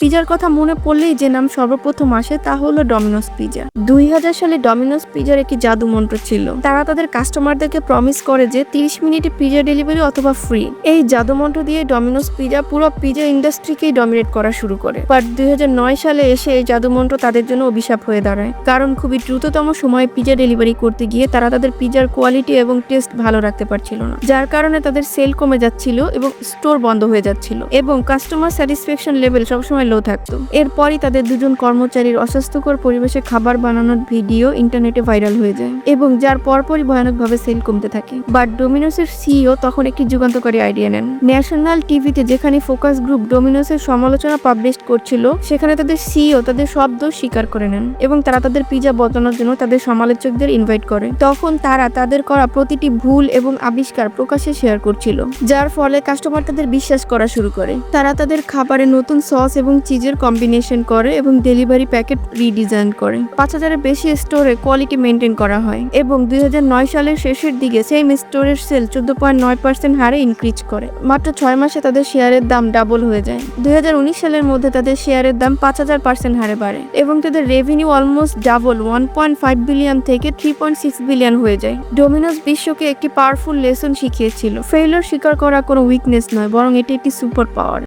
পিজার কথা মনে পড়লেই যে নাম সর্বপ্রথম আসে তা হলো ডমিনোস পিজা। 2000 সালে ডমিনোস পিজার একটি জাদু মন্ত্র ছিল। তারা তাদের কাস্টমারদেরকে প্রমিস করে যে 30 মিনিটে পিজা ডেলিভারি অথবা ফ্রি। এই জাদু মন্ত্র দিয়ে ডমিনোস পিজা পুরো পিজা ইন্ডাস্ট্রিকেই ডমিনেট করা শুরু করে। বাট 2009 সালে এসে এই জাদু মন্ত্র তাদের জন্য অভিশাপ হয়ে দাঁড়ায়, কারণ খুবই দ্রুততম সময়ে পিজা ডেলিভারি করতে গিয়ে তারা তাদের পিজার কোয়ালিটি এবং টেস্ট ভালো রাখতে পারছিল না, যার কারণে তাদের সেল কমে যাচ্ছিল এবং স্টোর বন্ধ হয়ে যাচ্ছিল এবং কাস্টমার স্যাটিসফ্যাকশন লেভেল সবসময় লো থাকতো। এরপরই তাদের দুজন কর্মচারীর অস্বাস্থ্যকর পরিবেশে খাবার বানানোর ভিডিও ইন্টারনেটে ভাইরাল হয়ে যায় এবং যার পরপরই ভয়ানকভাবে সেল কমতে থাকে। বাট ডোমিনোসের সিইও তখন একটি যুগান্তকারী আইডিয়া নেন। ন্যাশনাল টিভিতে যেখানে ফোকাস গ্রুপ ডোমিনোসের সমালোচনা পাবলিশ করছিল, সেখানে তাদের সিইও তাদের সব দোষ স্বীকার করে নেন এবং তারা তাদের পিজা বদলানোর জন্য তাদের সমালোচকদের ইনভাইট করে। তখন তারা তাদের করা প্রতিটি ভুল এবং আবিষ্কার প্রকাশ্যে শেয়ার করছিল, যার ফলে কাস্টমার তাদের বিশ্বাস করা শুরু করে। তারা তাদের খাবারে নতুন সস এবং চিজের কম্বিনেশন করে এবং ডেলিভারি প্যাকেট রিডিজাইন করে। 5000-এর বেশি স্টোরে কোয়ালিটি মেনটেন করা হয় এবং 2009 সালের শেষের দিকে সেম স্টোরের সেল 14.9% হারে ইনক্রিজ করে। মাত্র 6 মাসে তাদের শেয়ারের দাম ডাবল হয়ে যায়। 2019 সালের মধ্যে তাদের শেয়ারের দাম 5000% হারে বাড়ে এবং তাদের রেভিনিউ অলমোস্ট ডাবল 1.5 বিলিয়ন থেকে 3.6 বিলিয়ন হয়ে যায়। ডোমিনোস বিশ্বকে একটি পাওয়ারফুল লেসন শিখিয়েছিল। ফেইলিউর স্বীকার করা কোনো উইকনেস নয়, বরং এটি একটি সুপার পাওয়ার।